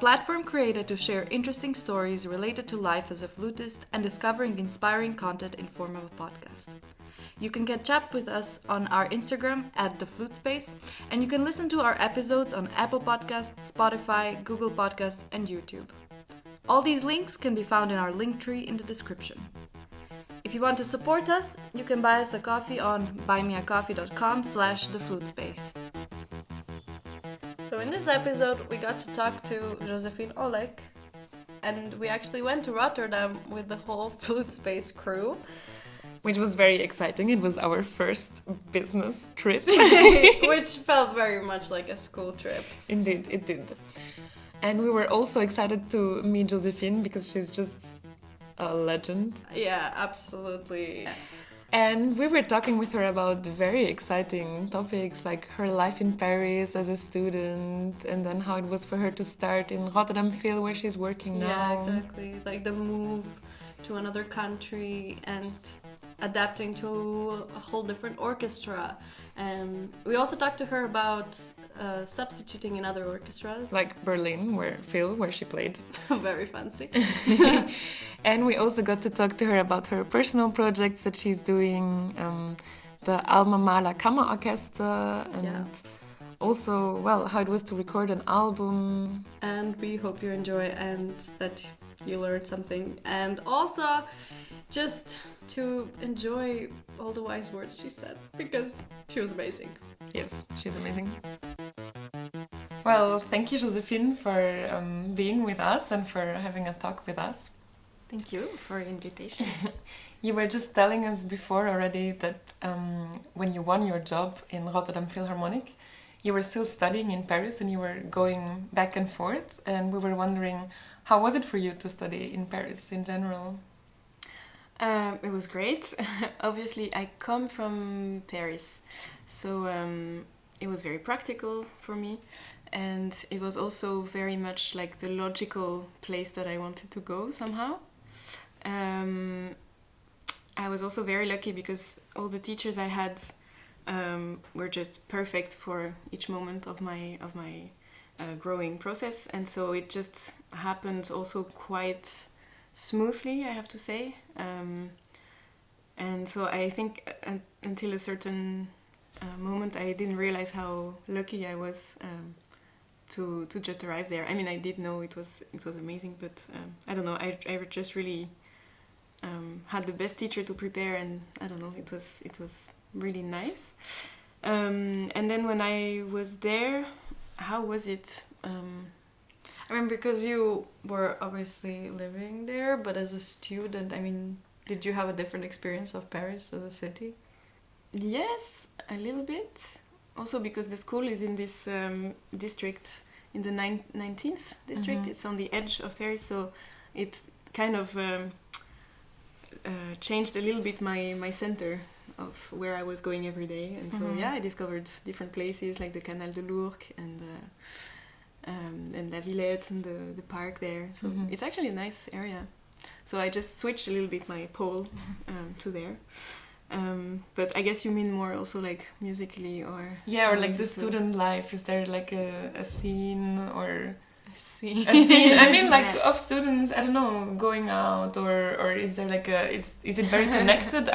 platform created to share interesting stories related to life as a flutist and discovering inspiring content in form of a podcast. You can catch up with us on our Instagram at theflutespace, and you can listen to our episodes on Apple Podcasts, Spotify, Google Podcasts, and YouTube. All these links can be found in our link tree in the description. If you want to support us, you can buy us a coffee on buymeacoffee.com/theflutespace. So in this episode, we got to talk to Joséphine Olech, and we actually went to Rotterdam with the whole Flutespace crew. Which was very exciting. It was our first business trip. Which felt very much like a school trip. Indeed, it did. And we were also excited to meet Joséphine because she's just a legend. Yeah, absolutely. And we were talking with her about very exciting topics like her life in Paris as a student, and then how it was for her to start in Rotterdam Phil, where she's working now. Yeah, exactly. Like the move to another country and adapting to a whole different orchestra. And we also talked to her about substituting in other orchestras. Like Berlin, where she played. Very fancy. And we also got to talk to her about her personal projects that she's doing, the Alma Mahler Kammerorchester, and also, how it was to record an album. And we hope you enjoy and that you learned something. And also, just to enjoy all the wise words she said, because she was amazing. Yes, she's amazing. Well, thank you, Joséphine, for being with us and for having a talk with us. Thank you for the invitation. You were just telling us before already that when you won your job in Rotterdam Philharmonic, you were still studying in Paris and you were going back and forth. And we were wondering, how was it for you to study in Paris in general? It was great. Obviously, I come from Paris, so it was very practical for me. And it was also very much like the logical place that I wanted to go somehow. I was also very lucky because all the teachers I had were just perfect for each moment of my growing process, and so it just happened also quite smoothly, I have to say. And so I think until a certain moment I didn't realize how lucky I was to just arrive there. I mean, I did know it was amazing, but I don't know, I just really had the best teacher to prepare, and I don't know, it was really nice. And then when I was there, how was it? I mean, because you were obviously living there, but as a student, I mean, did you have a different experience of Paris as a city? Yes, a little bit. Also because the school is in this district, in the 19th district. Mm-hmm. It's on the edge of Paris, so it kind of changed a little bit my center of where I was going every day. And so, I discovered different places like the Canal de l'Ourcq and La Villette and the park there. So it's actually a nice area. So I just switched a little bit my pole to there. But I guess you mean more also like musically or... Yeah, or like the student life. Is there like a scene or... A scene? I mean, like of students, I don't know, going out or is there like is it very connected?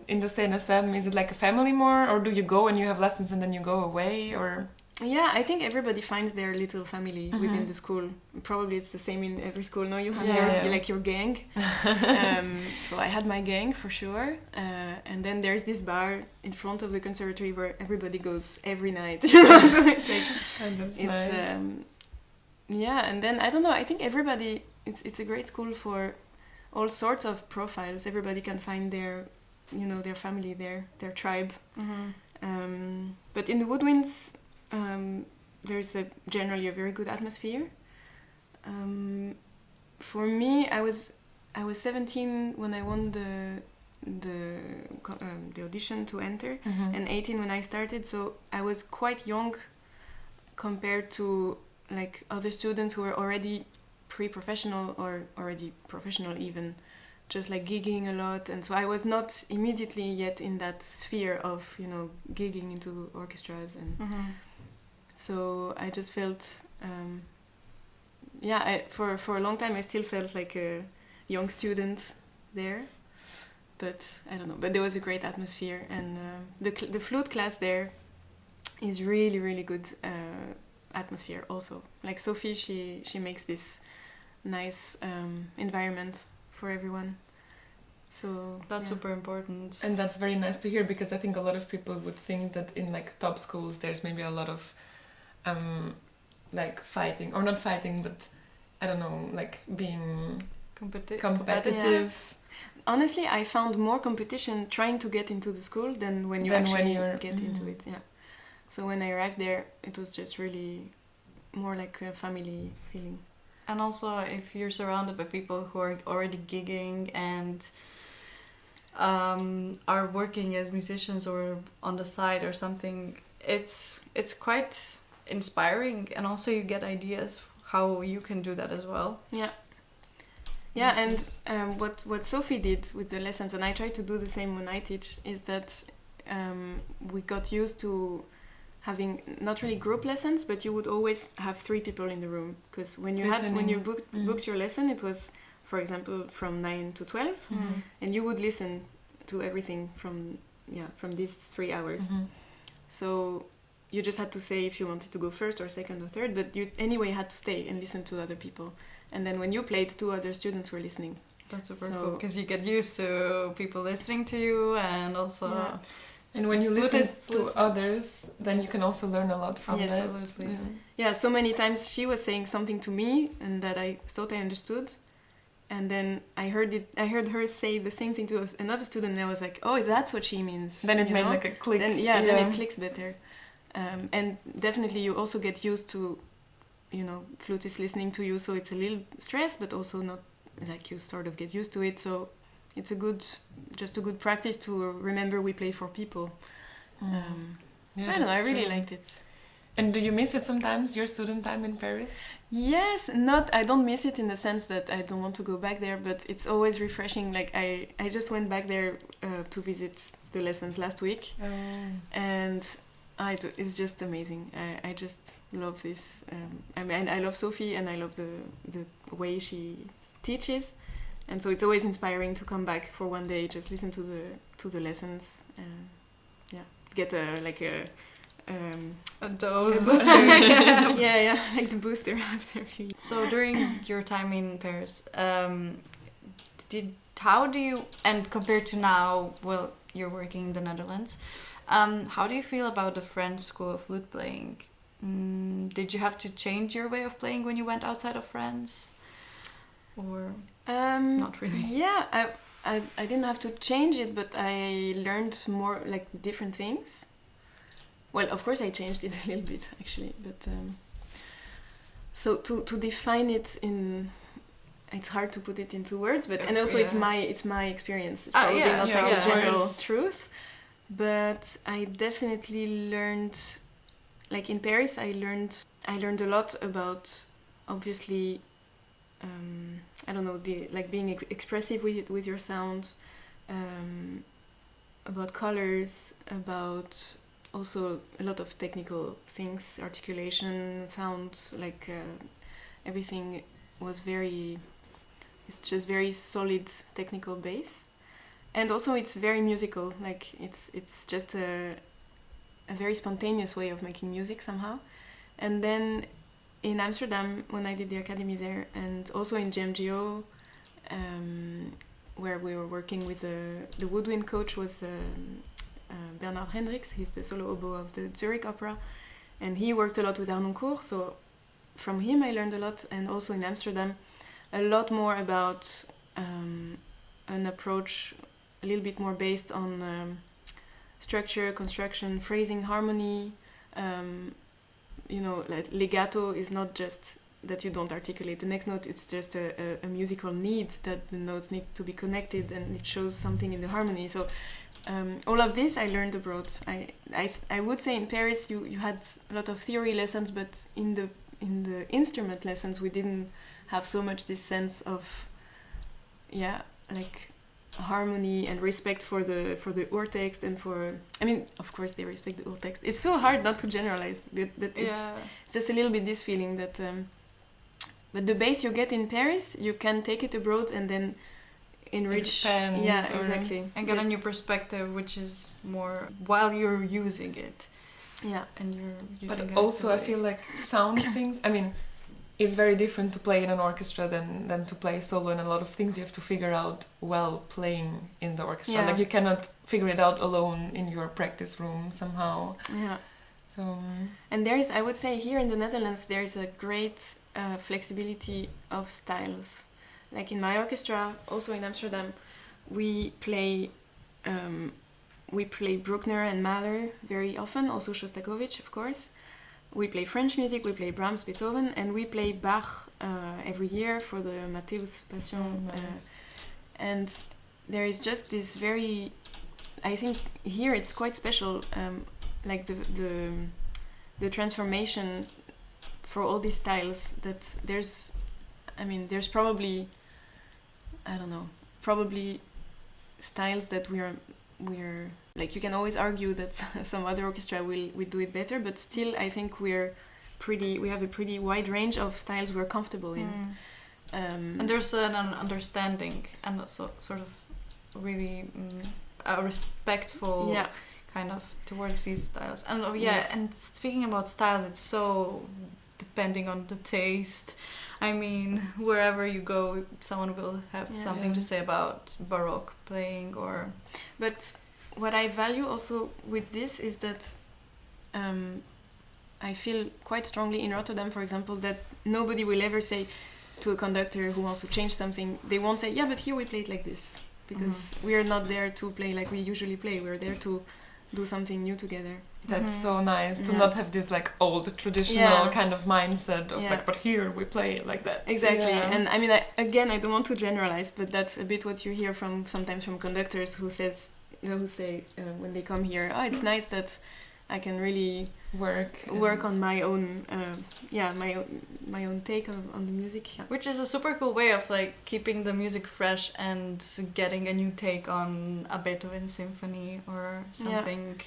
In the CNSM, is it like a family more, or do you go and you have lessons and then you go away, or... Yeah, I think everybody finds their little family within the school. Probably it's the same in every school. No, you have your gang. So I had my gang for sure. And then there's this bar in front of the conservatory where everybody goes every night. So it's like, nice. And then I don't know. I think everybody. It's a great school for all sorts of profiles. Everybody can find their family, their tribe. But in the woodwinds. There's generally a very good atmosphere. For me, I was 17 when I won the audition to enter, and 18 when I started. So I was quite young compared to like other students who were already pre-professional or already professional even, just like gigging a lot. And so I was not immediately yet in that sphere of gigging into orchestras and. So I just felt For a long time I still felt like a young student there, but I don't know. But there was a great atmosphere, and the flute class there is really, really good atmosphere also. Like Sophie, she makes this nice environment for everyone. So that's super important. And that's very nice to hear, because I think a lot of people would think that in like top schools there's maybe a lot of like fighting, or not fighting, but I don't know, like being competitive. Yeah. Honestly, I found more competition trying to get into the school than when you get into it. Yeah. So when I arrived there, it was just really more like a family feeling. And also, if you're surrounded by people who are already gigging and are working as musicians or on the side or something, it's quite inspiring, and also you get ideas how you can do that as well. Yeah. And what Sophie did with the lessons, and I try to do the same when I teach, is that we got used to having not really group lessons, but you would always have 3 people in the room, because when you booked your lesson, it was, for example, from 9 to 12, and you would listen to everything from these 3 hours. So you just had to say if you wanted to go first or second or third, but you anyway had to stay and listen to other people. And then when you played, 2 other students were listening. That's super cool, because you get used to people listening to you, and also... Yeah. And when you listen to others, then you can also learn a lot from that. Absolutely. Yeah, so many times she was saying something to me and that I thought I understood, and then I heard her say the same thing to another student, and I was like, oh, that's what she means. Then it made like a click. Then it clicks better. And definitely you also get used to, flute is listening to you, so it's a little stress, but also not, like, you sort of get used to it. So it's a good practice to remember we play for people. I don't know, I really liked it. And do you miss it sometimes, your student time in Paris? Yes, I don't miss it in the sense that I don't want to go back there, but it's always refreshing. Like I just went back there to visit the lessons last week, and it's just amazing. I just love this. I love Sophie, and I love the way she teaches, and so it's always inspiring to come back for one day, just listen to the lessons, and get a dose. yeah, like the booster after a few. So during your time in Paris, how do you, and compared to now, well, you're working in the Netherlands, how do you feel about the French school of flute playing? Did you have to change your way of playing when you went outside of France, or not really? Yeah, I didn't have to change it, but I learned more, like, different things. Well, of course I changed it a little bit, actually, but so to define it it's hard to put it into words, but and also it's my experience. It's probably not like the general truth, but I definitely learned, like in Paris, I learned a lot about, obviously, I don't know, being expressive with your sound, about colors, about also a lot of technical things, articulation, sound, like everything was it's just very solid technical base, and also it's very musical. Like it's just a very spontaneous way of making music somehow. And then in Amsterdam, when I did the academy there, and also in GMGO, where we were working with the woodwind coach was Bernard Hendricks. He's the solo oboe of the Zurich Opera, and he worked a lot with Harnoncourt, so from him I learned a lot. And also in Amsterdam, a lot more about an approach a little bit more based on structure, construction, phrasing, harmony. Like legato is not just that you don't articulate the next note, it's just a musical need that the notes need to be connected, and it shows something in the harmony. So all of this I learned abroad. I would say in Paris you had a lot of theory lessons, but in the instrument lessons we didn't have so much this sense of harmony and respect for the urtext and for, I mean, of course they respect the urtext. It's so hard not to generalize, but it's just a little bit this feeling that but the bass you get in Paris, you can take it abroad and then enrich. Expand, exactly. And get a new perspective, which is more while you're using it. Yeah. And you're using it. But also I feel like sound things, I mean, it's very different to play in an orchestra than to play solo, and a lot of things you have to figure out while playing in the orchestra. Yeah. Like you cannot figure it out alone in your practice room somehow. Yeah. So and there's, I would say, here in the Netherlands, there's a great flexibility of styles. Like in my orchestra, also in Amsterdam, we play Bruckner and Mahler very often, also Shostakovich, of course. We play French music, we play Brahms, Beethoven, and we play Bach every year for the Matthäus Passion. And there is just this very, I think here it's quite special, like the transformation for all these styles, that there's probably, I don't know, probably styles that we're like, you can always argue that some other orchestra will do it better, but still I think we have a pretty wide range of styles we're comfortable in. And there's an understanding and also sort of really a respectful kind of towards these styles. And and speaking about styles, it's so depending on the taste. I mean, wherever you go, someone will have something to say about Baroque playing or... But what I value also with this is that I feel quite strongly in Rotterdam, for example, that nobody will ever say to a conductor who wants to change something, they won't say, yeah, but here we play it like this. Because we are not there to play like we usually play. We're there to do something new together. That's so nice to not have this like old traditional kind of mindset of like, but here we play it like that. Exactly. And I mean, I don't want to generalize, but that's a bit what you hear sometimes from conductors who say when they come here, oh, it's nice that I can really work on my own my own take on the music, which is a super cool way of like keeping the music fresh and getting a new take on a Beethoven symphony or something.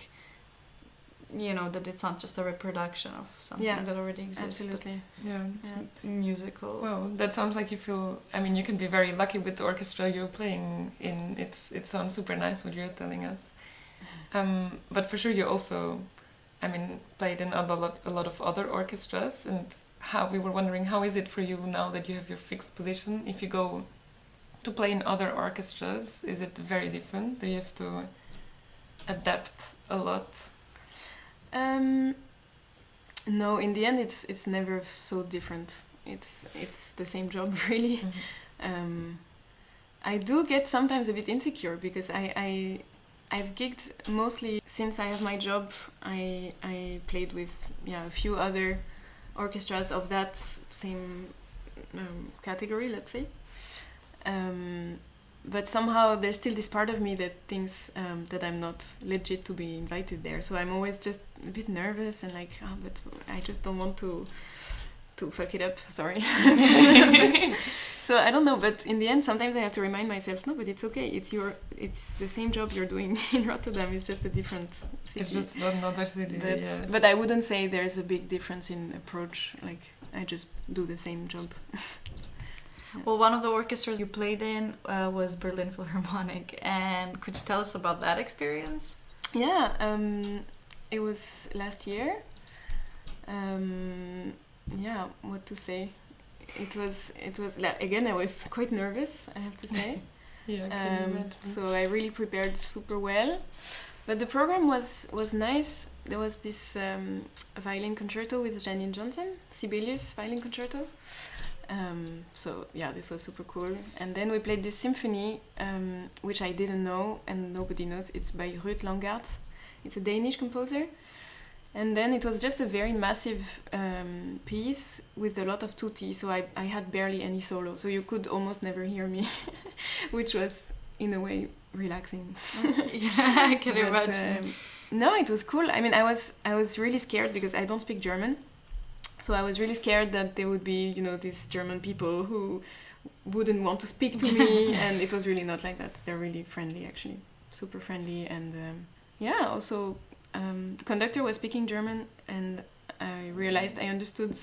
You know, that it's not just a reproduction of something that already exists. Absolutely. It's musical. Well, that sounds like you can be very lucky with the orchestra you're playing in. It sounds super nice what you're telling us. But for sure you also, played in a lot of other orchestras, and we were wondering, how is it for you now that you have your fixed position? If you go to play in other orchestras, is it very different? Do you have to adapt a lot? No, in the end it's never so different. It's the same job, really. I do get sometimes a bit insecure because I've gigged mostly since I have my job. I played with a few other orchestras of that same category, let's say. But somehow there's still this part of me that thinks that I'm not legit to be invited there. So I'm always just a bit nervous and like, but I just don't want to fuck it up. Sorry. So I don't know, but in the end, sometimes I have to remind myself, no, but it's okay. It's the same job you're doing in Rotterdam. It's just a different city. It's just another city. But I wouldn't say there's a big difference in approach. Like, I just do the same job. Well, one of the orchestras you played in was Berlin Philharmonic, and could you tell us about that experience? Yeah, it was last year. What to say? It was again, I was quite nervous, I have to say. I can imagine. So I really prepared super well, but the program was nice. There was this violin concerto with Janine Johnson, Sibelius violin concerto. This was super cool. And then we played this symphony, which I didn't know and nobody knows. It's by Ruud Langaert. It's a Danish composer. And then it was just a very massive piece with a lot of tutti, so I had barely any solo, so you could almost never hear me, which was in a way relaxing. I can imagine. No, it was cool. I was really scared because I don't speak German. So I was really scared that there would be, these German people who wouldn't want to speak to me, and it was really not like that. They're really friendly, actually, super friendly. And also the conductor was speaking German, and I realized I understood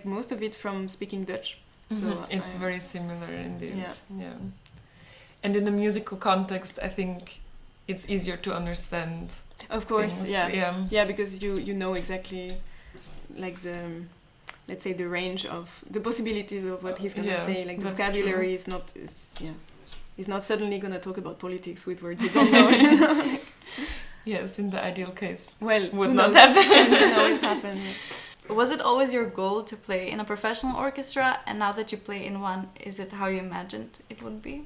most of it from speaking Dutch. So it's very similar indeed. Yeah. And in a musical context, I think it's easier to understand. Of course, things. Yeah, because you know exactly like let's say the range of the possibilities of what he's gonna say. Like the vocabulary is not he's not suddenly gonna talk about politics with words you don't know. You know? Yes, in the ideal case. Well, would not happen. It can always happen. Was it always your goal to play in a professional orchestra, and now that you play in one, is it how you imagined it would be?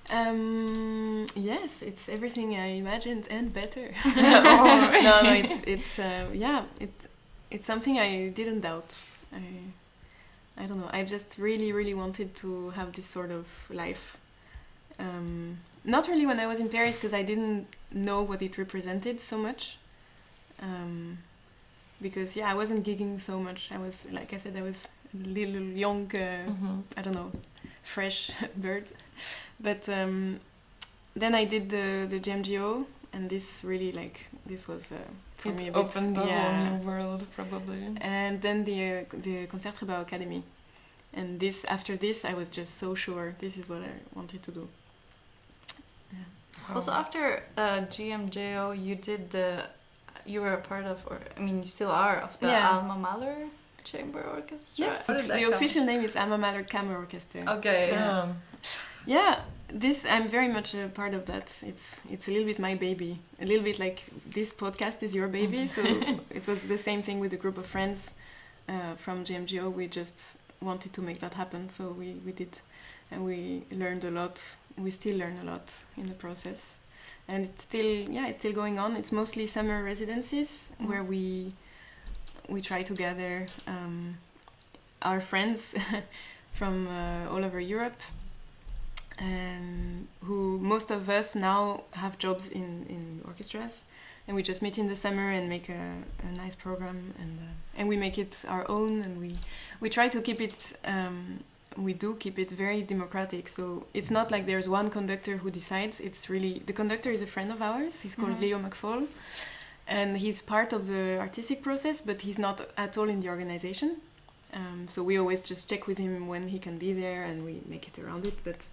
Yes, it's everything I imagined and better. It's something I didn't doubt. I don't know. I just really wanted to have this sort of life. Not really when I was in Paris, because I didn't know what it represented so much. Because I wasn't gigging so much. I was, like I said, I was a little young, I don't know, fresh bird. But then I did the GMGO, and this really this was for me a bit, opened a whole new world probably. And then the Concertgebouw Academy, and after this I was just so sure this is what I wanted to do. Wow. Also, after GMGO, you were a part of, you still are, of the Alma Mahler Chamber Orchestra. Yes, the official name is Alma Mahler Kammerorchester. Okay. Yeah, I'm very much a part of that. It's a little bit my baby. A little bit like this podcast is your baby. So it was the same thing with a group of friends from GMGO. We just wanted to make that happen. So we did, and we learned a lot. We still learn a lot in the process. And it's still going on. It's mostly summer residencies where we try to gather our friends from all over Europe, who most of us now have jobs in orchestras, and we just meet in the summer and make a nice program, and we make it our own, and we try to keep it. We do keep it very democratic, so it's not like there's one conductor who decides. It's really, the conductor is a friend of ours. He's called Leo McFall, and he's part of the artistic process, but he's not at all in the organization. So we always just check with him when he can be there, and we make it around it. But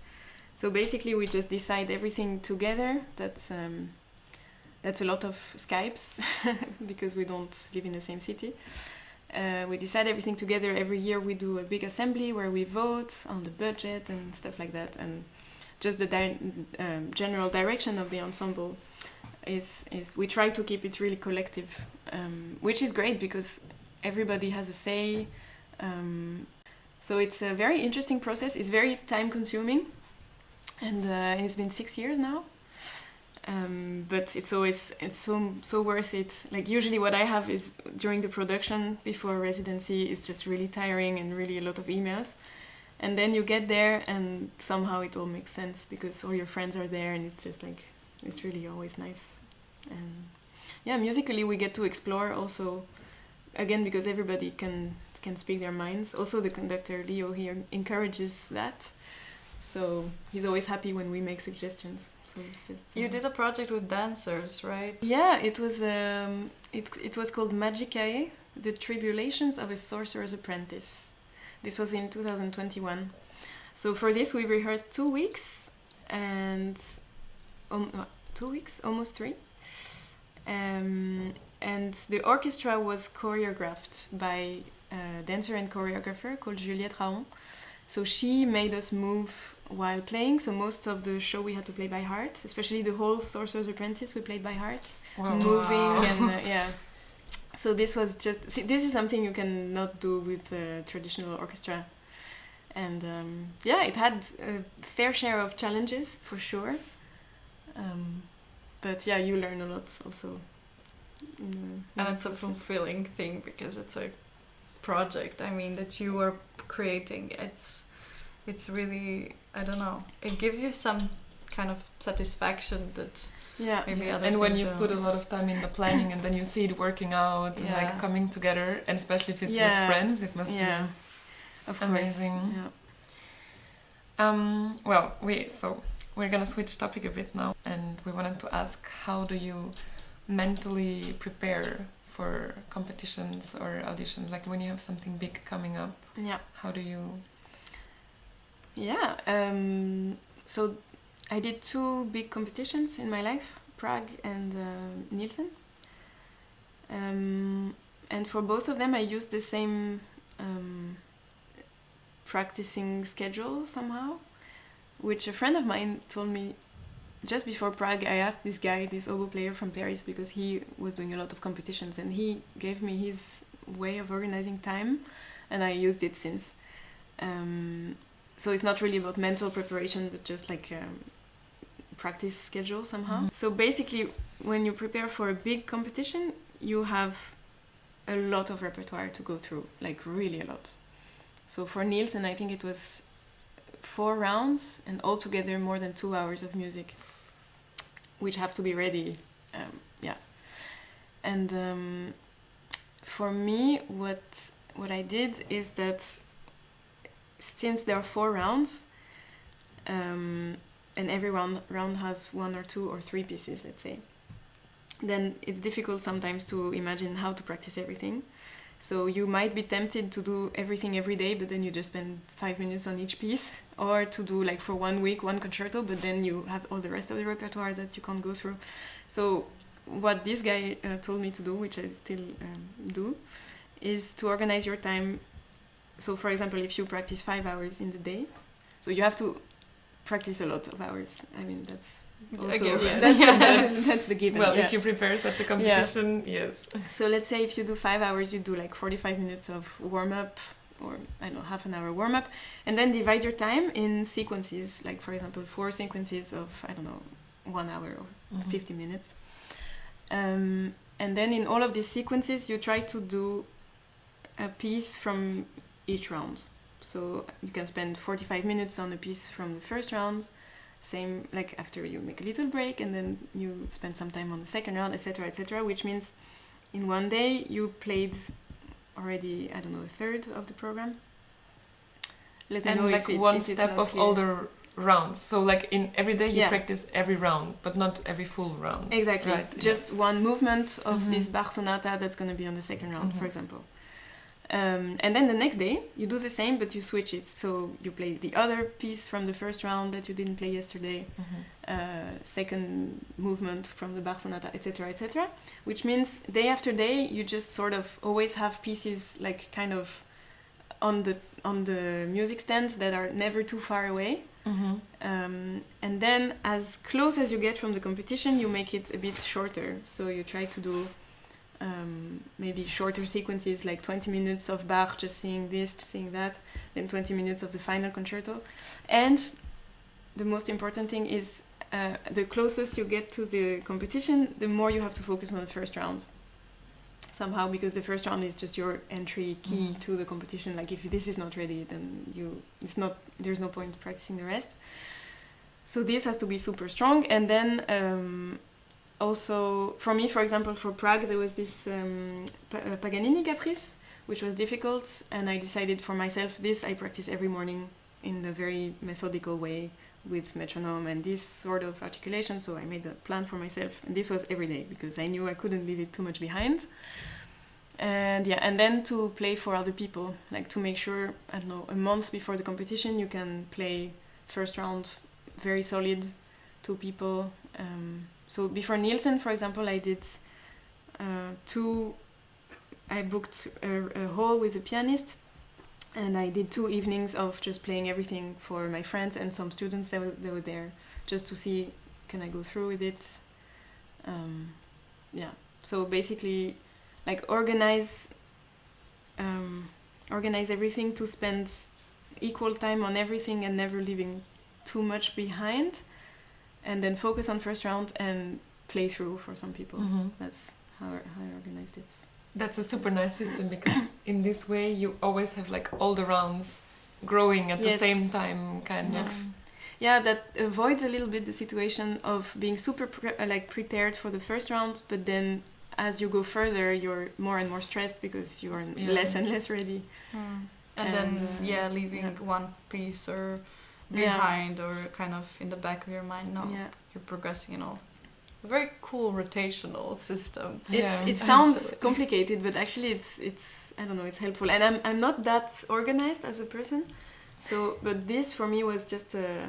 so basically we just decide everything together. That's a lot of Skypes because we don't live in the same city. We decide everything together. Every year we do a big assembly where we vote on the budget and stuff like that, and just the general direction of the ensemble is we try to keep it really collective, which is great because everybody has a say. So it's a very interesting process. It's very time consuming, and it's been 6 years now. But it's so worth it. Like usually what I have is during the production before residency is just really tiring and really a lot of emails, and then you get there and somehow it all makes sense because all your friends are there, and it's just like it's really always nice. And musically we get to explore also, again, because everybody can speak their minds. Also the conductor Leo here encourages that, so he's always happy when we make suggestions. So it's just, you did a project with dancers, right? Yeah, it was it was called Magicae, The Tribulations of a Sorcerer's Apprentice. This was in 2021. So for this we rehearsed 2 weeks, and 2 weeks, almost 3. And the orchestra was choreographed by a dancer and choreographer called Juliette Raon. So she made us move while playing, so most of the show we had to play by heart, especially the whole Sorcerer's Apprentice we played by heart. Wow. Moving. And so this was just, this is something you cannot do with a traditional orchestra, and it had a fair share of challenges for sure, but you learn a lot also. And it's a fulfilling thing because it's a project, that you were creating. It's really, I don't know, it gives you some kind of satisfaction that maybe other and when you don't. put a lot of time in the planning and then you see it working out and like coming together, and especially if it's with friends, it must be of amazing. Course. We're gonna switch topic a bit now, and we wanted to ask, how do you mentally prepare for competitions or auditions? Like when you have something big coming up, how do you? Yeah, so I did 2 big competitions in my life, Prague and Nielsen. And for both of them I used the same practicing schedule somehow, which a friend of mine told me just before Prague. I asked this guy, this oboe player from Paris, because he was doing a lot of competitions, and he gave me his way of organizing time, and I used it since. So it's not really about mental preparation, but just like practice schedule somehow. Mm-hmm. So basically, when you prepare for a big competition, you have a lot of repertoire to go through, like really a lot. So for Nielsen, I think it was 4 rounds, and altogether more than 2 hours of music, which have to be ready. And for me, what I did is that since there are 4 rounds, and every round has 1 or 2 or 3 pieces, let's say, then it's difficult sometimes to imagine how to practice everything. So you might be tempted to do everything every day, but then you just spend 5 minutes on each piece, or to do like for 1 week 1 concerto, but then you have all the rest of the repertoire that you can't go through. So what this guy told me to do, which I still do, is to organize your time. So for example, if you practice 5 hours in the day, so you have to practice a lot of hours. I mean, that's also that's the given. Well, if you prepare such a competition, yes. So let's say if you do 5 hours, you do like 45 minutes of warm-up, or I don't know, half an hour warm-up, and then divide your time in sequences, like for example 4 sequences of, I don't know, 1 hour or 50 minutes. And then in all of these sequences you try to do a piece from each round. So you can spend 45 minutes on a piece from the first round, same like after you make a little break, and then you spend some time on the second round, etc., which means in one day you played already, I don't know, a third of the program. Let me know like if one step of all the rounds. So like in every day you practice every round, but not every full round. Exactly. Right? Just one movement of this Bach sonata that's going to be on the second round, for example. And then the next day you do the same, but you switch it. So you play the other piece from the first round that you didn't play yesterday, second movement from the Bach sonata, etc., which means day after day you just sort of always have pieces like kind of on the music stands that are never too far away. And then as close as you get from the competition, you make it a bit shorter. So you try to do maybe shorter sequences, like 20 minutes of Bach, just singing this, singing that, then 20 minutes of the final concerto. And the most important thing is the closest you get to the competition, the more you have to focus on the first round. Somehow, because the first round is just your entry key to the competition. Like if this is not ready, then there's no point practicing the rest. So this has to be super strong. And then also for me, for example, for Prague, there was this Paganini Caprice, which was difficult, and I decided for myself this I practice every morning in a very methodical way with metronome and this sort of articulation. So I made a plan for myself, and this was every day because I knew I couldn't leave it too much behind. And then to play for other people, like to make sure, I don't know, a month before the competition you can play first round very solid, 2 people. So before Nielsen, for example, I did I booked a hall with a pianist, and I did 2 evenings of just playing everything for my friends and some students that were there, just to see, can I go through with it? So basically, like organize everything to spend equal time on everything and never leaving too much behind, and then focus on first round and play through for some people. That's how I organized it. That's a super nice system, because in this way you always have like all the rounds growing at the same time, kind of. Yeah, that avoids a little bit the situation of being super prepared for the first round, but then as you go further you're more and more stressed because you are less and less ready. And then leaving one piece or behind or kind of in the back of your mind. No, you're progressing and all. A very cool rotational system. It sounds complicated, but actually it's I don't know, it's helpful. And I'm not that organized as a person, so but this for me was just a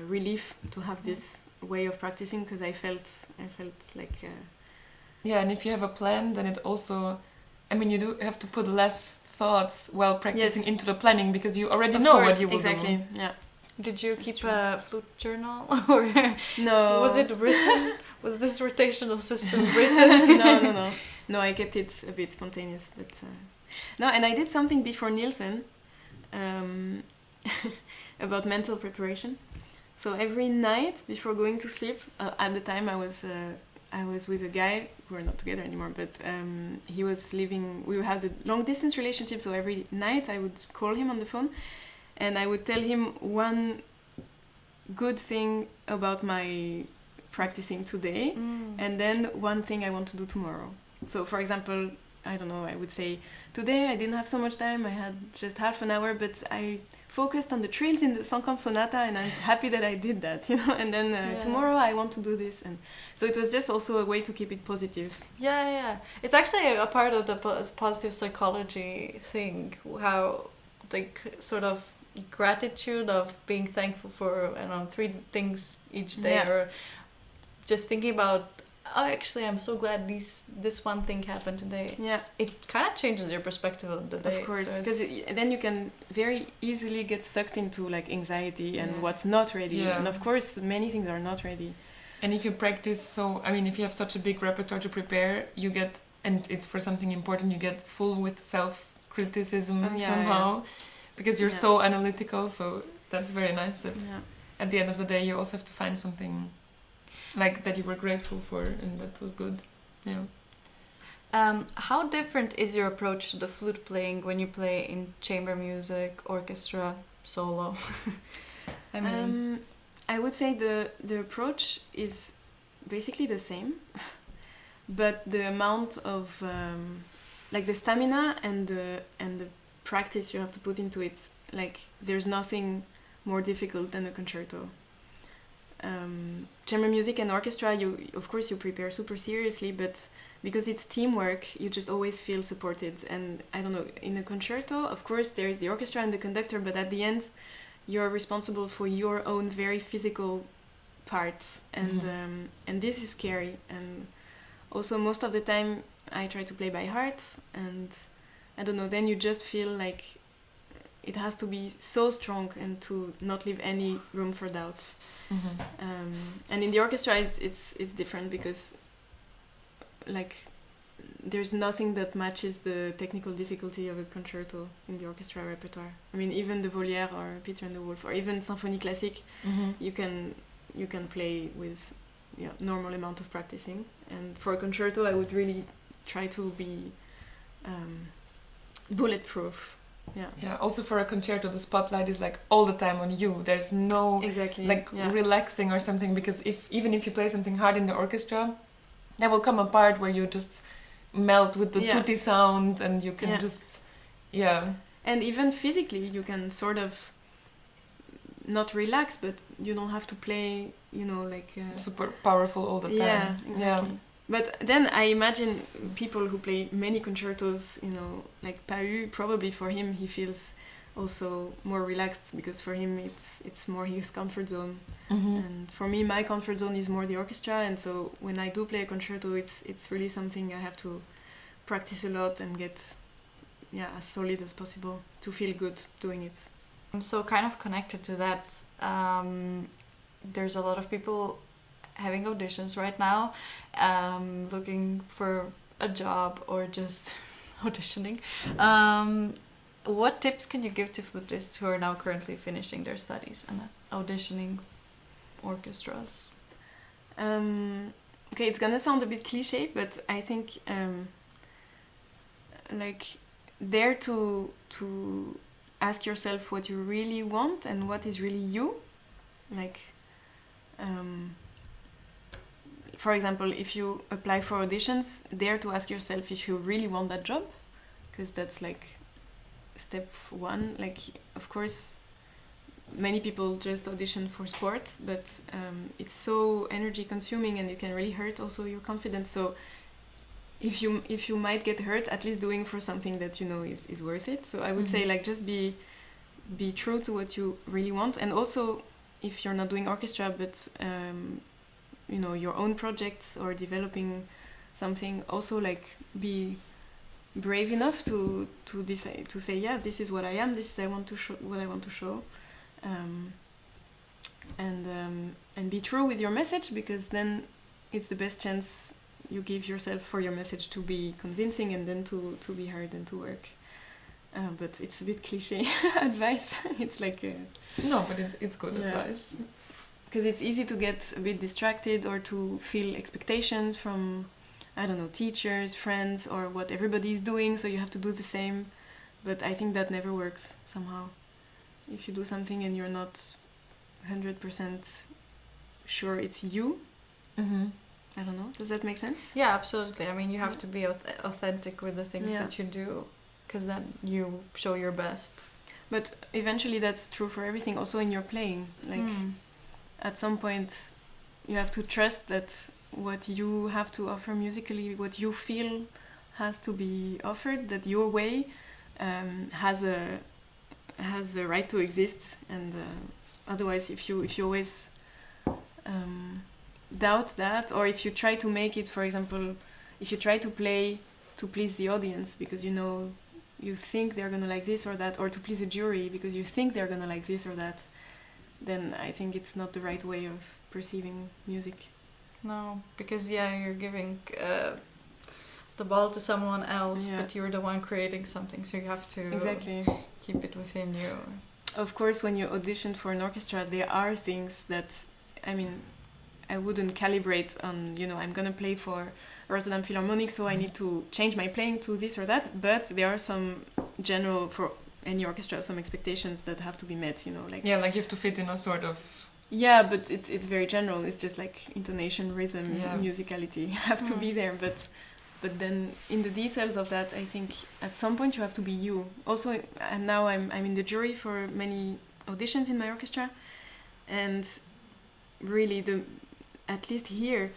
relief to have this way of practicing, because I felt like and if you have a plan, then it also, I mean, you do have to put less thoughts while practicing into the planning, because you already know what you will do. Yeah. Did you keep a flute journal, or no? Was it written? Was this rotational system written? No, I kept it a bit spontaneous, but no. And I did something before Nielsen about mental preparation. So every night before going to sleep, at the time I was with a guy. We're not together anymore, but he was living. We had a long distance relationship, so every night I would call him on the phone. And I would tell him one good thing about my practicing today, and then one thing I want to do tomorrow. So, for example, I don't know, I would say, today I didn't have so much time, I had just half an hour, but I focused on the trills in the S.1 sonata, and I'm happy that I did that, you know. And then tomorrow I want to do this. And so it was just also a way to keep it positive. Yeah. It's actually a part of the positive psychology thing, how, like, sort of gratitude of being thankful for 3 things each day, or just thinking about, oh, actually I'm so glad this one thing happened today. It kind of changes your perspective of the day, of course, because then you can very easily get sucked into like anxiety and what's not ready, and of course many things are not ready. And if you practice, so I mean, if you have such a big repertoire to prepare, you get, and it's for something important, you get full with self-criticism somehow. Because you're so analytical, so that's very nice that at the end of the day you also have to find something like that you were grateful for, and that was good. How different is your approach to the flute playing when you play in chamber music, orchestra, solo? I mean, I would say the approach is basically the same, but the amount of like the stamina and the practice you have to put into it, like there's nothing more difficult than a concerto. Chamber music and orchestra, you of course you prepare super seriously, but because it's teamwork, you just always feel supported. And I don't know, in a concerto, of course there's the orchestra and the conductor, but at the end you're responsible for your own very physical part, and and this is scary. And also most of the time I try to play by heart, and I don't know, then you just feel like it has to be so strong and to not leave any room for doubt. And in the orchestra it's different, because like there's nothing that matches the technical difficulty of a concerto in the orchestra repertoire. I mean, even the Volière or Peter and the Wolf or even Symphonie Classique, you can play with normal amount of practicing. And for a concerto I would really try to be bulletproof. Also for a concerto the spotlight is like all the time on you. There's no relaxing or something, because even if you play something hard in the orchestra, there will come a part where you just melt with the tutti sound, and you can just and even physically you can sort of not relax, but you don't have to play super powerful all the time. Exactly. But then I imagine people who play many concertos, like Pahu, probably for him he feels also more relaxed, because for him it's more his comfort zone. And for me, my comfort zone is more the orchestra, and so when I do play a concerto, it's really something I have to practice a lot and get as solid as possible to feel good doing it. So kind of connected to that, there's a lot of people having auditions right now, looking for a job or just auditioning. What tips can you give to flutists who are now currently finishing their studies and auditioning orchestras? Okay, it's gonna sound a bit cliche, but I think like dare to ask yourself what you really want and what is really you. Like for example, if you apply for auditions, dare to ask yourself if you really want that job, because that's like step one. Like, of course, many people just audition for sport, but it's so energy consuming and it can really hurt also your confidence. So if you might get hurt, at least doing for something that you know is worth it. So I would say like just be true to what you really want. And also if you're not doing orchestra but you know, your own projects or developing something, also like be brave enough to decide to say, yeah, this is what I am, this is what I want to show, and be true with your message, because then it's the best chance you give yourself for your message to be convincing and then to be heard and to work. But it's a bit cliche advice. It's like no, but it's good advice, because it's easy to get a bit distracted or to feel expectations from, I don't know, teachers, friends, or what everybody is doing, so you have to do the same. But I think that never works somehow. If you do something and you're not 100% sure it's you, I don't know, does that make sense? Yeah, absolutely. I mean, you have to be authentic with the things that you do, because then you show your best. But eventually that's true for everything, also in your playing. Like, at some point you have to trust that what you have to offer musically, what you feel has to be offered, that your way has a right to exist. And otherwise, if you always doubt that, or if you try to make it, for example, if you try to play to please the audience because you think they're gonna like this or that, or to please a jury because you think they're gonna like this or that, then I think it's not the right way of perceiving music. No, because you're giving the ball to someone else, but you're the one creating something, so you have to keep it within you. Of course, when you audition for an orchestra, there are things that, I mean, I wouldn't calibrate on, I'm gonna play for Rotterdam Philharmonic, so I need to change my playing to this or that, but there are some general, for any orchestra, some expectations that have to be met, like... Yeah, like you have to fit in a sort of... Yeah, but it's very general. It's just like intonation, rhythm, musicality have to be there. But then in the details of that, I think at some point you have to be you. Also, and now I'm in the jury for many auditions in my orchestra, and really at least here,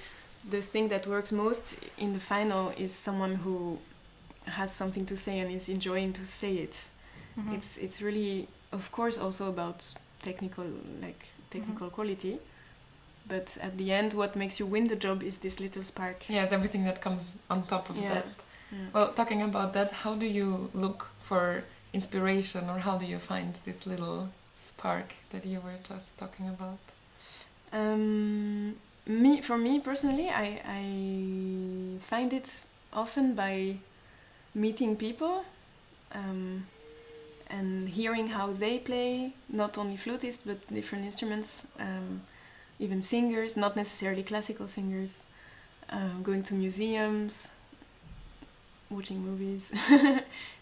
the thing that works most in the final is someone who has something to say and is enjoying to say it. It's really, of course, also about technical quality, but at the end what makes you win the job is this little spark. Yes, everything that comes on top of that. Well, talking about that, how do you look for inspiration, or how do you find this little spark that you were just talking about? For me personally, I find it often by meeting people and hearing how they play, not only flutists but different instruments, even singers, not necessarily classical singers, going to museums, watching movies,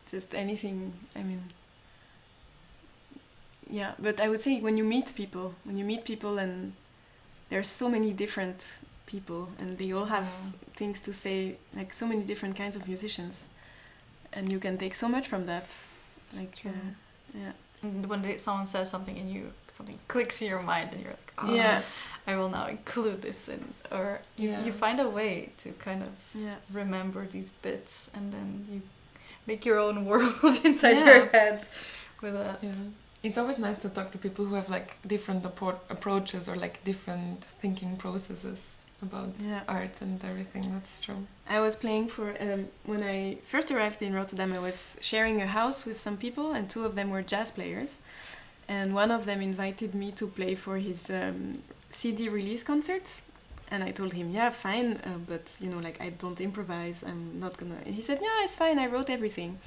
just anything. I mean, but I would say when you meet people and there's so many different people and they all have things to say, like so many different kinds of musicians, and you can take so much from that. Like, And when someone says something and something clicks in your mind and you're like, I will now include this in, or you find a way to kind of remember these bits, and then you make your own world inside your head with that. It's always nice to talk to people who have like different approaches or like different thinking processes about art and everything. That's true. I was playing for, when I first arrived in Rotterdam, I was sharing a house with some people, and two of them were jazz players, and one of them invited me to play for his CD release concert, and I told him, yeah, fine, but like I don't improvise, I'm not gonna. And he said, yeah, it's fine, I wrote everything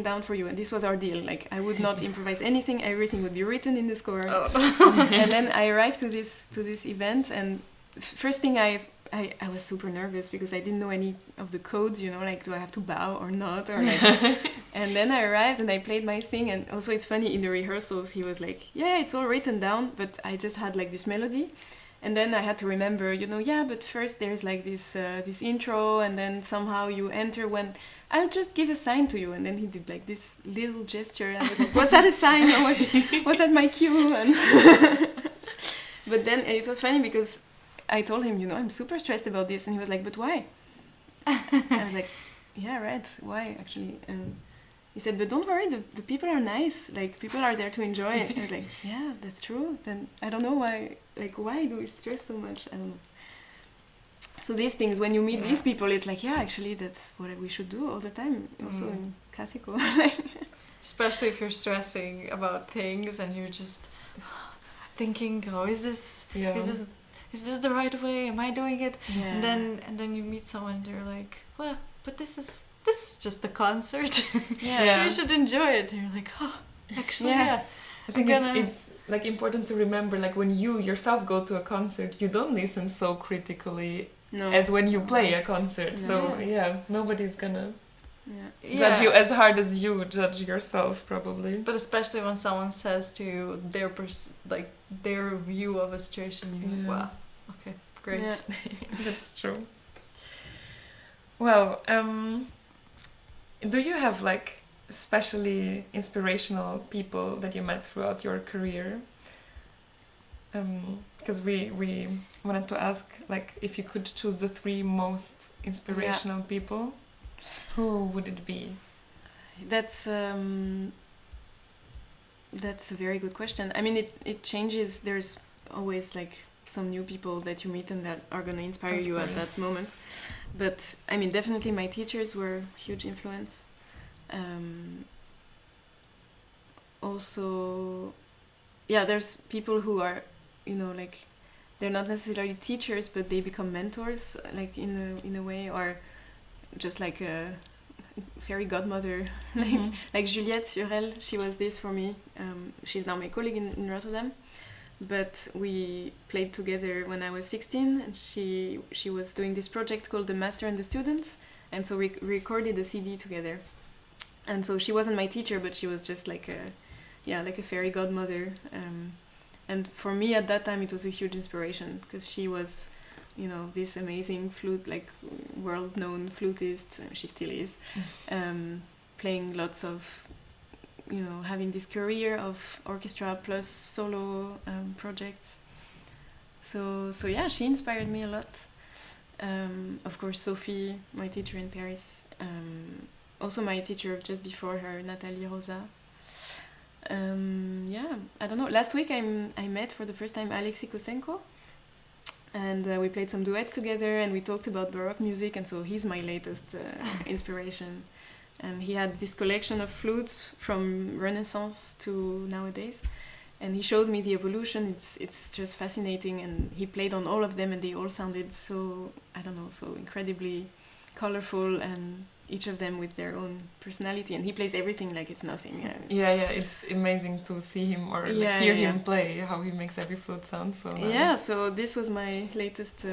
down for you, and this was our deal. Like, I would not improvise anything, everything would be written in the score. And then I arrived to this event, and first thing I was super nervous because I didn't know any of the codes, like, do I have to bow or not, or like. And then I arrived and I played my thing, and also it's funny, in the rehearsals he was like, yeah, it's all written down, but I just had like this melody. And then I had to remember, but first there's like this intro, and then somehow you enter when I'll just give a sign to you. And then he did like this little gesture. And I was like, was that a sign? Or was that my cue? And but then it was funny because I told him, I'm super stressed about this. And he was like, but why? I was like, yeah, right. Why, actually? And he said, but don't worry, the people are nice. Like, people are there to enjoy it. I was like, yeah, that's true. Then I don't know why. Like, why do we stress so much? I don't know. So these things, when you meet these people, it's like, yeah, actually, that's what we should do all the time. Also in classical. Especially if you're stressing about things and you're just thinking, oh, is this the right way? Am I doing it? Yeah. And then you meet someone and you're like, well, but this is just a concert. You should enjoy it. And you're like, oh, actually, I think it's like important to remember, like when you yourself go to a concert, you don't listen so critically as when you play a concert. No. So nobody's gonna judge you as hard as you judge yourself, probably. But especially when someone says to you their view of a situation, you're like, wow, okay, great. Yeah. That's true. Well, do you have like especially inspirational people that you met throughout your career? Because we wanted to ask, like, if you could choose the 3 most inspirational people, who would it be? That's a very good question. I mean, it changes. There's always like some new people that you meet and that are going to inspire you at that moment. But I mean, definitely my teachers were huge influence. Also, there's people who are, like, they're not necessarily teachers, but they become mentors, like in a way, or just like a fairy godmother, like Juliette Surel. She was this for me. She's now my colleague in Rotterdam, but we played together when I was 16, and she was doing this project called The Master and the Student, and so we recorded a CD together. And so she wasn't my teacher, but she was just like a fairy godmother. And for me at that time, it was a huge inspiration because she was, this amazing flute, like world-known flutist. She still is, playing lots of, having this career of orchestra plus solo projects. So she inspired me a lot. Of course, Sophie, my teacher in Paris. Also my teacher just before her, Nathalie Rosa. I don't know. Last week I met for the first time Alexei Kosenko, and we played some duets together, and we talked about Baroque music, and so he's my latest inspiration. And he had this collection of flutes from Renaissance to nowadays, and he showed me the evolution. It's just fascinating, and he played on all of them, and they all sounded so incredibly colorful, and each of them with their own personality, and he plays everything like it's nothing. It's amazing to see him or hear him play, how he makes every flute sound so nice. So this was my latest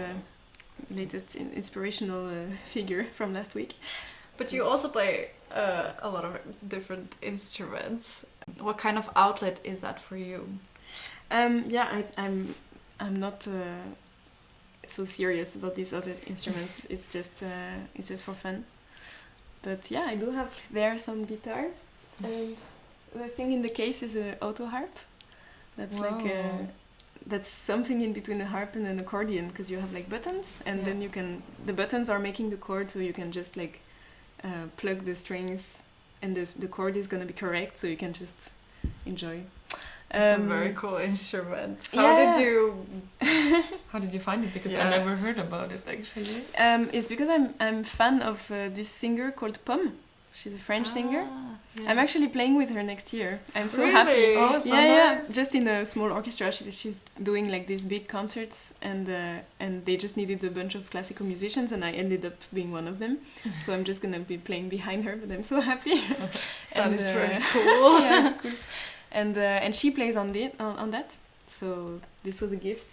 inspirational figure from last week. But you also play a lot of different instruments. What kind of outlet is that for you? I'm not so serious about these other instruments. It's just for fun. But I do have there some guitars, and the thing in the case is an auto harp. That's that's something in between a harp and an accordion, because you have like buttons, and then the buttons are making the chord, so you can just like plug the strings, and the chord is gonna be correct, so you can just enjoy. It's a very cool instrument. How did you find it? Because I never heard about it actually. It's because I'm fan of this singer called Pomme. She's a French singer. Yeah. I'm actually playing with her next year. I'm so happy. Oh, so nice. Just in a small orchestra. She's doing like these big concerts, and they just needed a bunch of classical musicians, and I ended up being one of them. So I'm just gonna be playing behind her, but I'm so happy. That is very cool. Yeah, it's cool. And she plays on that, so this was a gift.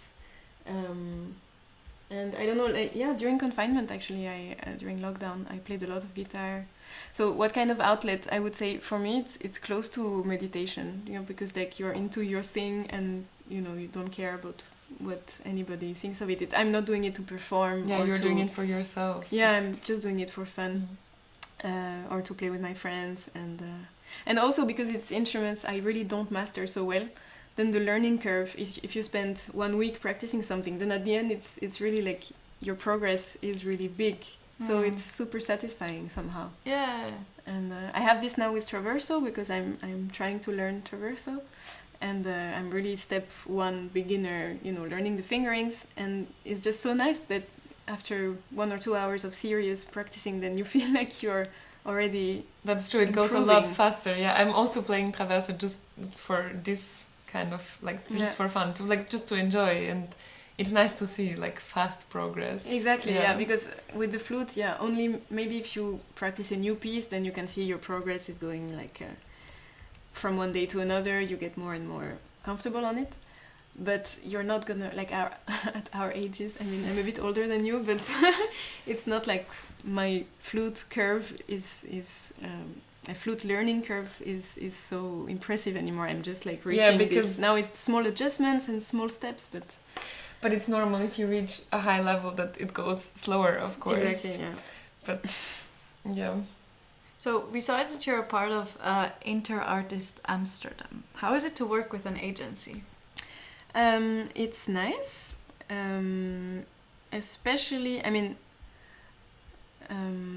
And I don't know, during confinement actually, during lockdown, I played a lot of guitar. So what kind of outlet? I would say for me, it's close to meditation, because like you're into your thing, and you don't care about what anybody thinks of it. I'm not doing it to perform. Yeah, you're doing it for yourself. Yeah, I'm just doing it for fun. or to play with my friends, and also because it's instruments I really don't master so well. Then the learning curve is, if you spend 1 week practicing something, then at the end it's really like your progress is really big. So it's super satisfying somehow. Yeah. And I have this now with traverso because I'm trying to learn traverso, and I'm really step 1 beginner, learning the fingerings, and it's just so nice that after 1 or 2 hours of serious practicing, then you feel like you're already That's true. It improving. goes a lot faster. Yeah, I'm also playing traverso just for this kind of just for fun, just to enjoy, and it's nice to see fast progress. Exactly, yeah, because with the flute, only maybe if you practice a new piece, then you can see your progress is going from one day to another, you get more and more comfortable on it. But you're not gonna, at our ages, I mean, I'm a bit older than you, but it's not like my flute curve is a flute learning curve is so impressive anymore. I'm just reaching because now it's small adjustments and small steps, but it's normal if you reach a high level that it goes slower, of course. Exactly, yeah. But yeah. So we saw that you're a part of Interartist Amsterdam. How is it to work with an agency? It's nice, especially, I mean,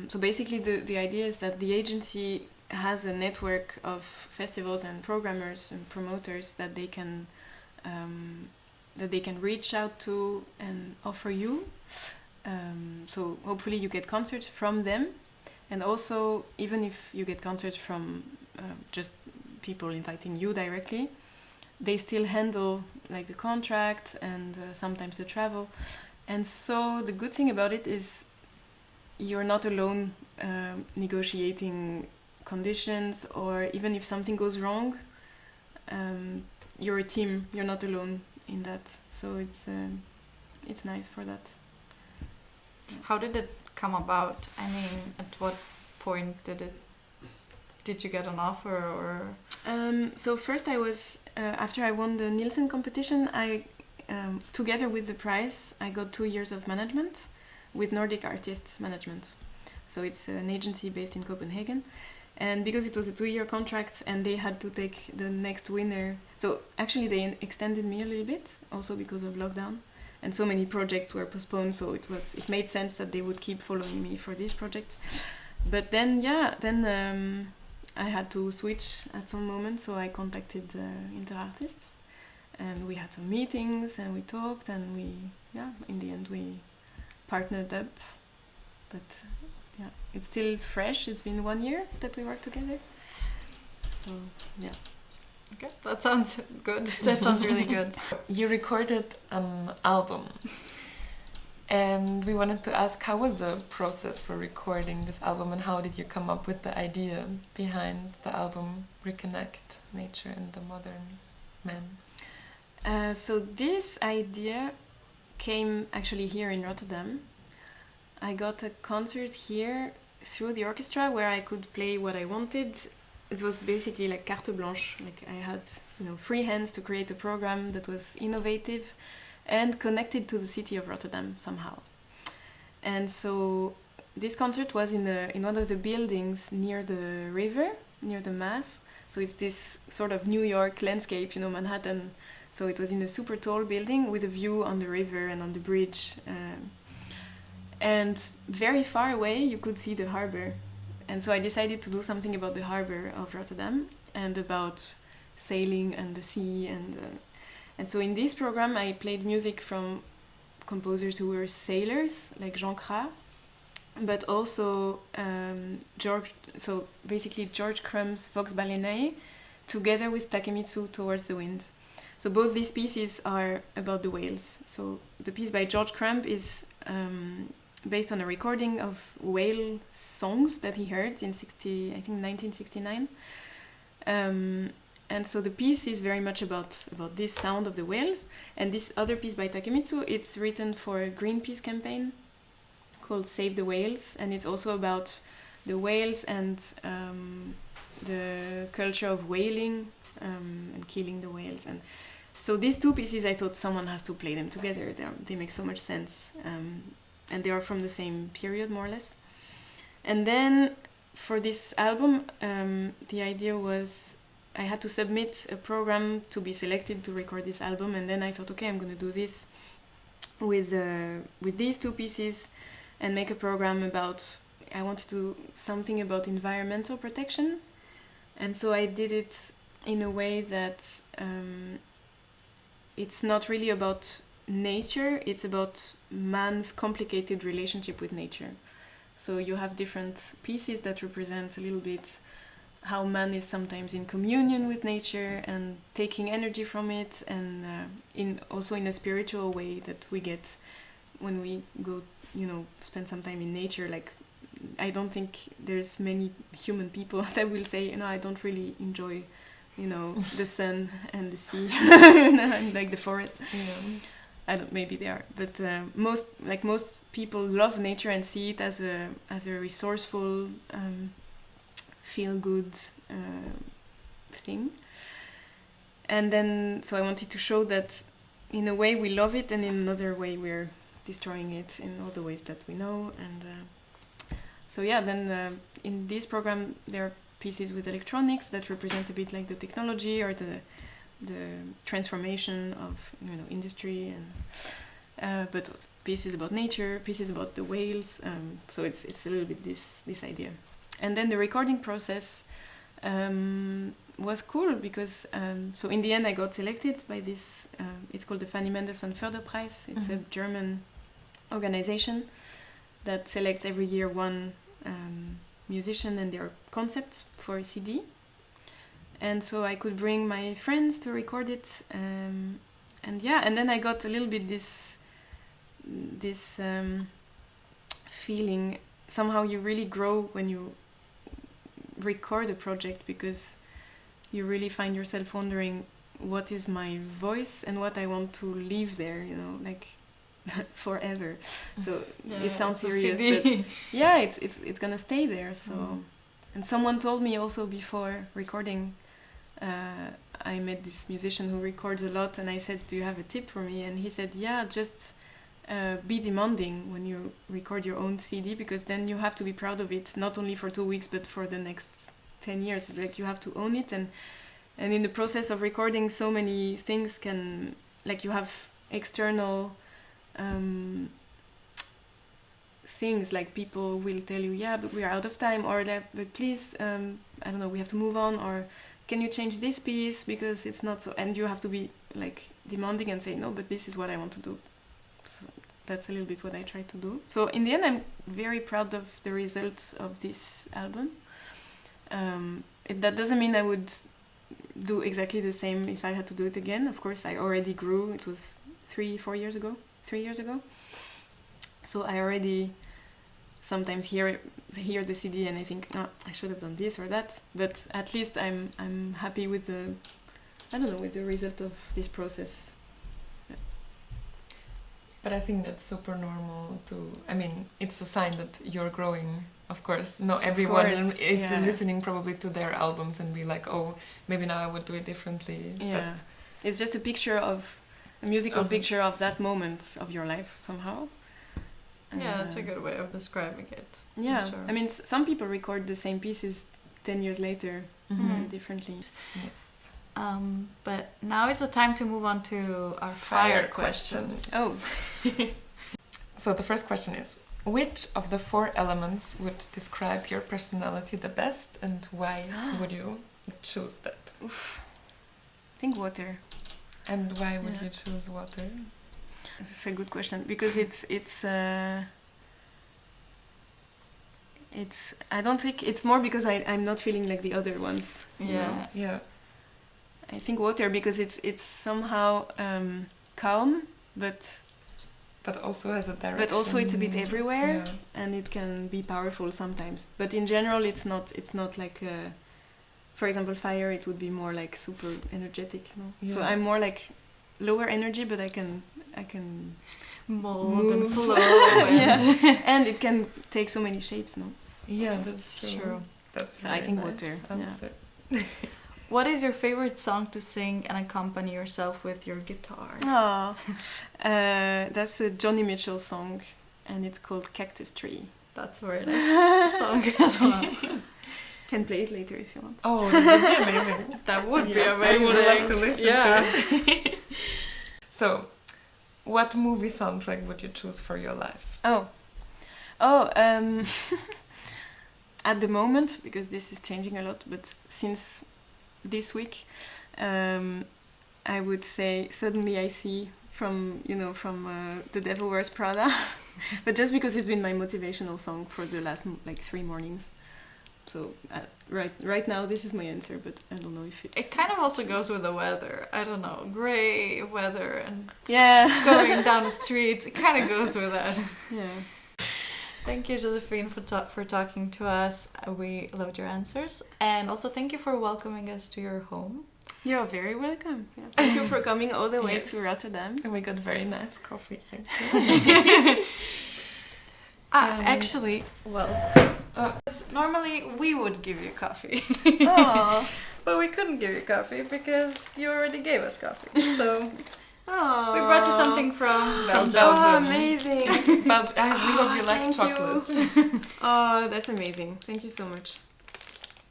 so basically the idea is that the agency has a network of festivals and programmers and promoters that they can reach out to and offer you. So hopefully you get concerts from them, and also even if you get concerts from just people inviting you directly, they still handle the contract and sometimes the travel. And so the good thing about it is you're not alone negotiating conditions, or even if something goes wrong, you're a team, you're not alone in that. So it's nice for that. How did it come about? I mean, at what point did you get an offer, or? So first I was after I won the Nielsen competition, I together with the prize I got 2 years of management with Nordic Artists Management. So it's an agency based in Copenhagen, and because it was a 2-year contract and they had to take the next winner, so actually they extended me a little bit also because of lockdown, and so many projects were postponed, so it made sense that they would keep following me for this project. But then I had to switch at some moment, so I contacted Interartist, and we had some meetings and we talked, and in the end we partnered up. But it's still fresh. It's been 1 year that we worked together. So Okay, that sounds good. That sounds really good. You recorded an album, and we wanted to ask, how was the process for recording this album, and how did you come up with the idea behind the album Reconnect, Nature and the Modern Man? So this idea came actually here in Rotterdam. I got a concert here through the orchestra where I could play what I wanted. It was basically like carte blanche. I had free hands to create a program that was innovative and connected to the city of Rotterdam somehow. And so this concert was in one of the buildings near the river, near the Maas. So it's this sort of New York landscape, Manhattan. So it was in a super tall building with a view on the river and on the bridge. And very far away you could see the harbor. And so I decided to do something about the harbor of Rotterdam and about sailing and the sea. And so in this program I played music from composers who were sailors, like Jean Cras, but also George Crumb's Vox Balenae, together with Takemitsu Towards the Wind. So both these pieces are about the whales. So the piece by George Crumb is based on a recording of whale songs that he heard in 1969. And so the piece is very much about this sound of the whales. And this other piece by Takemitsu, it's written for a Greenpeace campaign called Save the Whales. And it's also about the whales and the culture of whaling and killing the whales. And so these two pieces, I thought someone has to play them together. They make so much sense. And they are from the same period, more or less. And then for this album, the idea was I had to submit a program to be selected to record this album, and then I thought, okay, I'm going to do this with these two pieces and make a program about, I wanted to do something about environmental protection. And so I did it in a way that it's not really about nature, it's about man's complicated relationship with nature. So you have different pieces that represent a little bit how man is sometimes in communion with nature and taking energy from it, and also in a spiritual way that we get when we go, spend some time in nature. Like, I don't think there's many human people that will say, I don't really enjoy, the sun and the sea and like the forest. Yeah. I don't. Maybe they are, but most people love nature and see it as a resourceful, feel good thing. And then, so I wanted to show that in a way we love it, and in another way we're destroying it in all the ways that we know. And so yeah, then in this program there are pieces with electronics that represent a bit like the technology or the transformation of industry, and but pieces about nature, pieces about the whales. So it's a little bit this idea. And then the recording process was cool because so in the end I got selected by this. It's called the Fanny Mendelssohn Förderpreis. It's a German organization that selects every year one musician and their concept for a CD. And so I could bring my friends to record it, and then I got a little bit this feeling. Somehow you really grow when you record a project, because you really find yourself wondering, what is my voice and what I want to leave there, like forever. So it sounds serious, but yeah, it's gonna stay there. So, and someone told me also before recording. I met this musician who records a lot, and I said, do you have a tip for me? And he said, yeah, just be demanding when you record your own CD, because then you have to be proud of it, not only for 2 weeks but for the next 10 years. Like, you have to own it, and in the process of recording, so many things can, like, you have external things, like people will tell you, yeah, but we are out of time, or that, but please, I don't know, we have to move on, or can you change this piece because it's not so, and you have to be like demanding and say, no, but this is what I want to do. So that's a little bit what I try to do. So in the end, I'm very proud of the results of this album. That doesn't mean I would do exactly the same if I had to do it again. Of course, I already grew. It was 3 years ago. So I already sometimes hear the CD and I think, oh, I should have done this or that. But at least I'm happy with the result of this process. Yeah. But I think that's super normal to. I mean, it's a sign that you're growing. Of course, not everyone is listening probably to their albums and be like, oh, maybe now I would do it differently. Yeah, but it's just a musical picture of that moment of your life somehow. Yeah, that's a good way of describing it. Yeah, sure. I mean, some people record the same pieces 10 years later differently. Yes. But now is the time to move on to our fire questions. Oh. So the first question is, which of the 4 elements would describe your personality the best, and why would you choose that? Oof. I think water. And why would you choose water? That's a good question, because it's I don't think it's more because I'm not feeling like the other ones. Yeah. I think water because it's somehow calm, but also has a direction. But also it's a bit everywhere, and it can be powerful sometimes. But in general, it's not like for example, fire. It would be more like super energetic. So I'm more like lower energy, but I can mold move and flow. And it can take so many shapes. No. Yeah, that's true. That's so I think nice water. Answer. Yeah. What is your favorite song to sing and accompany yourself with your guitar? Oh, that's a Johnny Mitchell song, and it's called Cactus Tree. That's a very nice song as well. Can play it later if you want. Oh, that would be amazing. That would be Yes, amazing. I would love to listen Yeah. to it. So, what movie soundtrack would you choose for your life? At the moment, because this is changing a lot, but since this week, I would say Suddenly I See from The Devil Wears Prada, but just because it's been my motivational song for the last 3 mornings. So right now this is my answer, but I don't know if It kind of also goes with the weather. I don't know, grey weather and going down the streets. It kind of goes with that. Yeah. Thank you, Joséphine, for talking to us. We loved your answers, and also thank you for welcoming us to your home. You're very welcome. Yeah. Thank you for coming all the way to Rotterdam. And we got very nice coffee. Thank you. Actually, normally we would give you coffee. Oh. But we couldn't give you coffee because you already gave us coffee. So we brought you something from Belgium. Oh, amazing. But we hope you like chocolate. Oh, that's amazing. Thank you so much.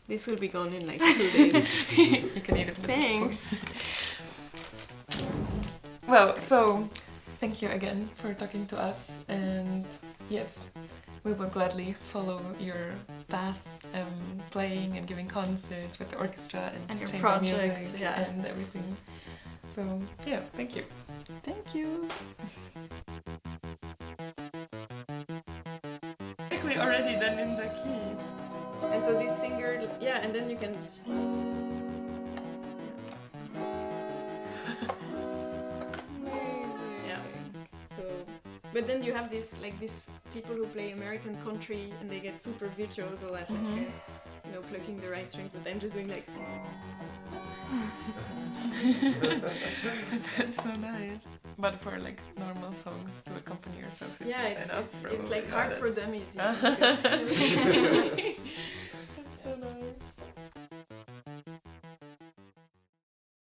This will be gone in 2 days. You can eat it with Thanks. a spoon. Well, so thank you again for talking to us, and yes, we will gladly follow your path, playing and giving concerts with the orchestra and your chamber project, music yeah. and everything. So yeah, thank you. Thank you. Quickly already then in the key. And so this singer, and then you can. Yeah. So, but then you have these people who play American country and they get super virtuoso at plucking the right strings, but I'm just doing That's so nice. But for normal songs to accompany yourself, it's enough. it's hard for dummies.